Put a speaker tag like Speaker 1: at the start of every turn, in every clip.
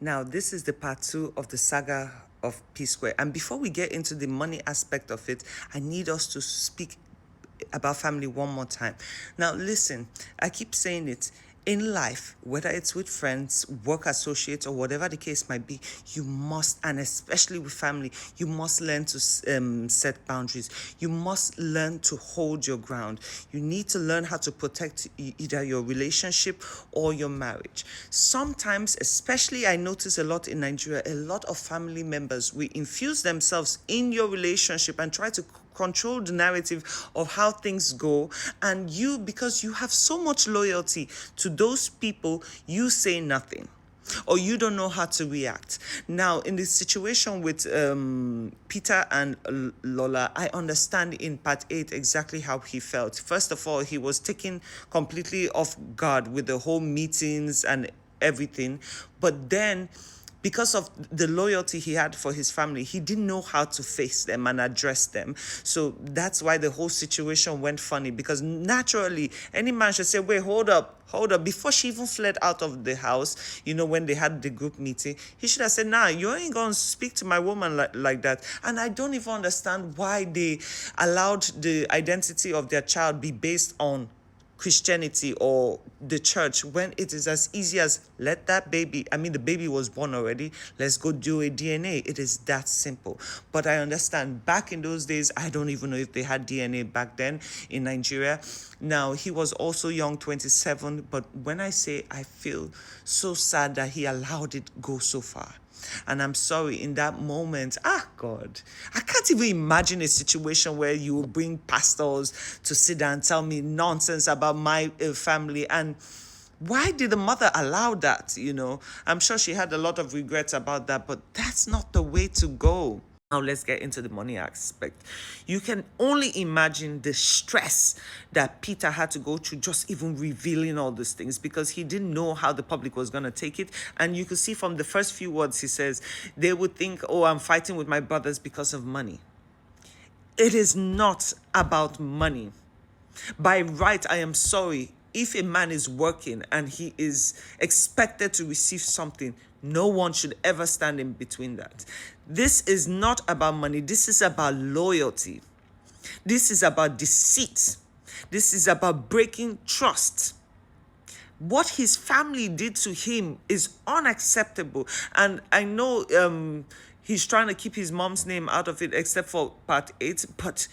Speaker 1: Now, this is the part 2 of the saga of Psquare. And before we get into the money aspect of it, I need us to speak about family one more time. Now, listen, I keep saying it. In life, whether it's with friends, work associates, or whatever the case might be, you must, and especially with family, you must learn to set boundaries. You must learn to hold your ground. You need to learn how to protect either your relationship or your marriage. Sometimes, especially I notice a lot in Nigeria, a lot of family members will infuse themselves in your relationship and try to control the narrative of how things go, and you, because you have so much loyalty to those people, you say nothing or you don't know how to react. Now, in the situation with Peter and Lola, I understand in part 8 exactly how he felt. First of all, he was taken completely off guard with the whole meetings and everything, but then because of the loyalty he had for his family, he didn't know how to face them and address them. So that's why the whole situation went funny, because naturally, any man should say, wait, hold up. Before she even fled out of the house, when they had the group meeting, he should have said, nah, you ain't going to speak to my woman like that. And I don't even understand why they allowed the identity of their child be based on Christianity or the church, when it is as easy as let that baby, the baby was born already, let's go do a DNA. It is that simple. But I understand back in those days, I don't even know if they had DNA back then in Nigeria. Now, he was also young, 27, but when I say I feel so sad that he allowed it go so far. And I'm sorry, in that moment, God, I can't even imagine a situation where you will bring pastors to sit down and tell me nonsense about my family. And why did the mother allow that? I'm sure she had a lot of regrets about that, but that's not the way to go. Now let's get into the money aspect. You can only imagine the stress that Peter had to go through just even revealing all these things, because he didn't know how the public was going to take it. And you could see from the first few words he says, they would think, oh, I'm fighting with my brothers because of money. It is not about money. By right, I am sorry, if a man is working and he is expected to receive something, no one should ever stand in between that. This is not about money. This is about loyalty. This is about deceit. This is about breaking trust. What his family did to him is unacceptable. And I know he's trying to keep his mom's name out of it, except for part 8. But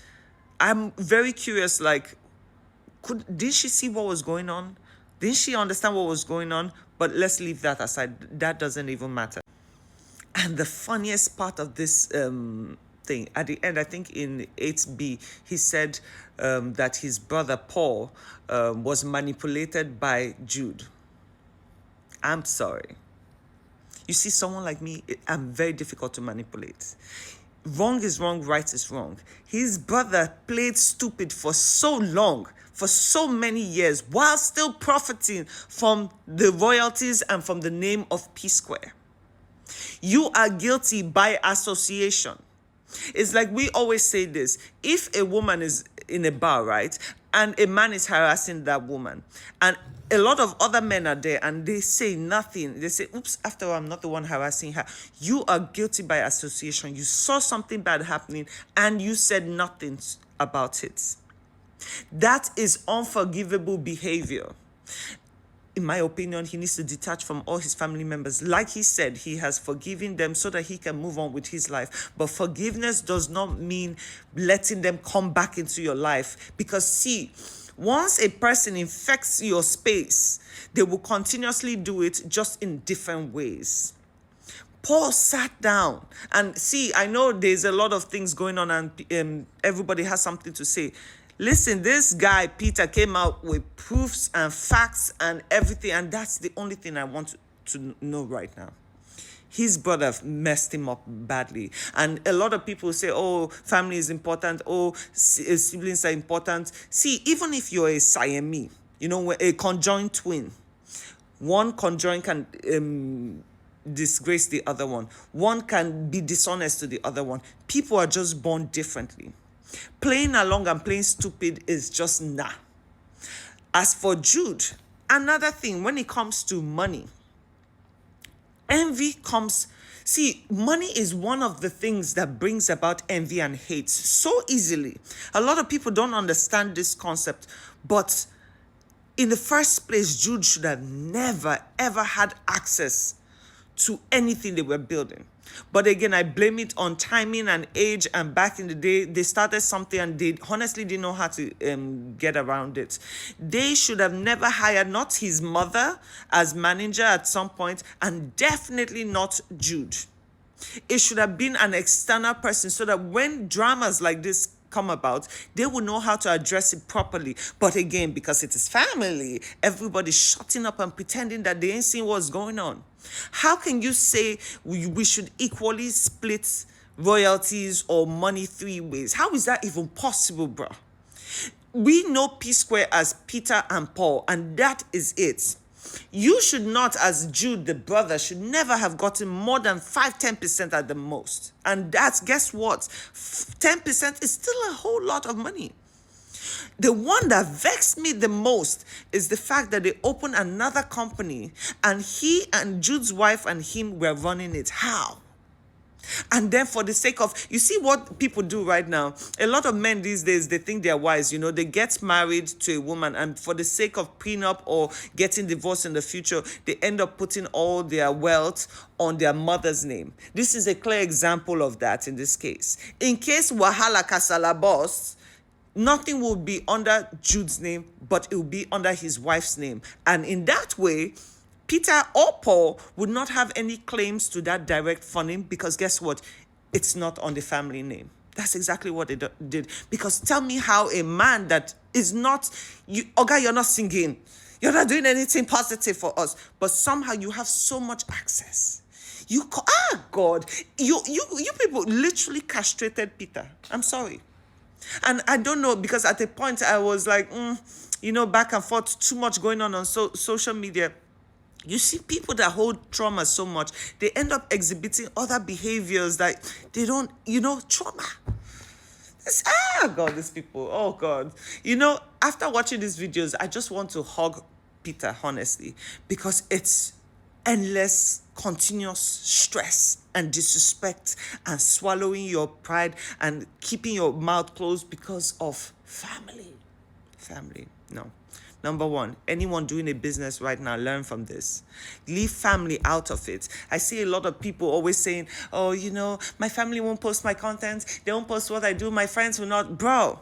Speaker 1: I'm very curious, did she see what was going on? Didn't she understand what was going on? But let's leave that aside. That doesn't even matter. And the funniest part of this thing, at the end, I think in 8B, he said that his brother Paul was manipulated by Jude. I'm sorry. You see, someone like me, I'm very difficult to manipulate. Wrong is wrong, right is wrong. His brother played stupid for so long, for so many years, while still profiting from the royalties and from the name of Psquare. You are guilty by association. It's like we always say this. If a woman is in a bar, right, and a man is harassing that woman, and a lot of other men are there and they say nothing, they say, oops, after all, I'm not the one harassing her. You are guilty by association. You saw something bad happening and you said nothing about it. That is unforgivable behavior. In my opinion, he needs to detach from all his family members. Like he said, he has forgiven them so that he can move on with his life. But forgiveness does not mean letting them come back into your life. Because see, once a person infects your space, they will continuously do it, just in different ways. Paul sat down and see, I know there's a lot of things going on and everybody has something to say. Listen, this guy, Peter, came out with proofs and facts and everything, and that's the only thing I want to know right now. His brother messed him up badly. And a lot of people say, oh, family is important. Oh, siblings are important. See, even if you're a Siamese, a conjoined twin, one conjoined can disgrace the other one. One can be dishonest to the other one. People are just born differently. Playing along and playing stupid is just nah. As for Jude, another thing, when it comes to money, Envy comes. See, money is one of the things that brings about envy and hate so easily. A lot of people don't understand this concept, but in the first place, Jude should have never, ever had access to anything they were building. But again, I blame it on timing and age. And back in the day, they started something and they honestly didn't know how to get around it. They should have never hired not his mother as manager at some point, and definitely not Jude. It should have been an external person so that when dramas like this come about, they will know how to address it properly. But again, because it is family, everybody's shutting up and pretending that they ain't seeing what's going on. How can you say we should equally split royalties or money 3 ways? How is that even possible, bro? We know Psquare as Peter and Paul, and that is it. You should not, as Jude, the brother, should never have gotten more than 5-10% at the most. And that's, guess what? 10% is still a whole lot of money. The one that vexed me the most is the fact that they opened another company and he and Jude's wife and him were running it. How? And then for the sake of, you see what people do right now? A lot of men these days, they think they're wise, they get married to a woman and for the sake of prenup or getting divorced in the future, they end up putting all their wealth on their mother's name. This is a clear example of that in this case. In case Wahala Kasala bursts, nothing will be under Jude's name, but it will be under his wife's name. And in that way, Peter or Paul would not have any claims to that direct funding because guess what? It's not on the family name. That's exactly what they did. Because tell me how a man that is not, you're not singing. You're not doing anything positive for us. But somehow you have so much access. God, you people literally castrated Peter. I'm sorry. And I don't know, because at a point I was like, back and forth, too much going on social media. You see people that hold trauma so much, they end up exhibiting other behaviors that they don't, trauma. God, these people, oh God. After watching these videos, I just want to hug Peter, honestly, because it's endless, continuous stress and disrespect and swallowing your pride and keeping your mouth closed because of family. Family, no. Number one, anyone doing a business right now, learn from this. Leave family out of it. I see a lot of people always saying, oh, my family won't post my content. They won't post what I do. My friends will not. Bro,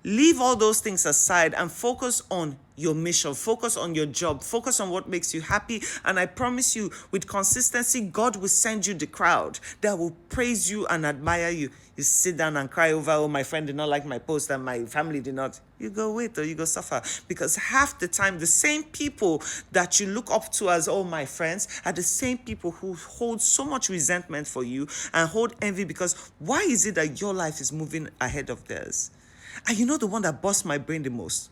Speaker 1: leave all those things aside and focus on your mission. Focus on your job. Focus on what makes you happy. And I promise you, with consistency, God will send you the crowd that will praise you and admire you. You sit down and cry over, oh, my friend did not like my post and my family did not. You go wait or you go suffer. Because half the time, the same people that you look up to as, oh, my friends, are the same people who hold so much resentment for you and hold envy because why is it that your life is moving ahead of theirs? And the one that busts my brain the most?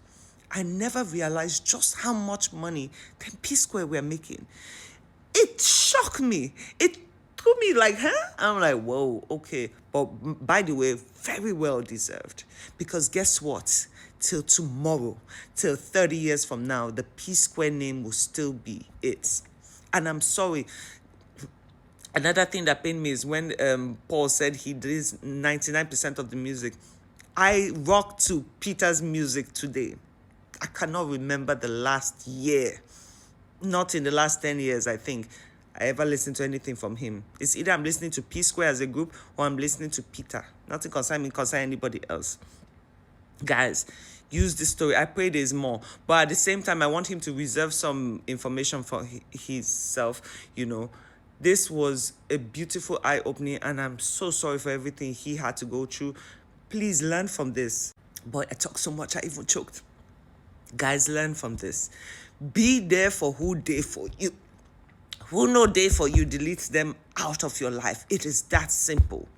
Speaker 1: I never realized just how much money them Psquare were making. It shocked me. It threw me like, I'm like, whoa, okay. But by the way, very well deserved. Because guess what? Till tomorrow, till 30 years from now, the Psquare name will still be it. And I'm sorry. Another thing that pained me is when Paul said he did 99% of the music. I rock to Peter's music today. I cannot remember the last year, not in the last 10 years, I think, I ever listened to anything from him. It's either I'm listening to Psquare as a group or I'm listening to Peter. Nothing concern me, concern anybody else. Guys, use this story. I pray there's more. But at the same time, I want him to reserve some information for himself, This was a beautiful eye-opening, and I'm so sorry for everything he had to go through. Please learn from this. Boy, I talk so much, I even choked. Guys, learn from this. Be there for who they for you. Who no day for you, delete them out of your life. It is that simple.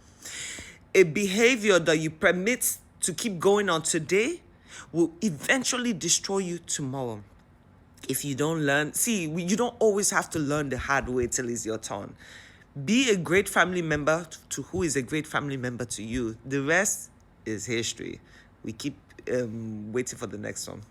Speaker 1: A behavior that you permit to keep going on today will eventually destroy you tomorrow. If you don't learn, you don't always have to learn the hard way till it's your turn. Be a great family member to who is a great family member to you. The rest is history. We keep waiting for the next one.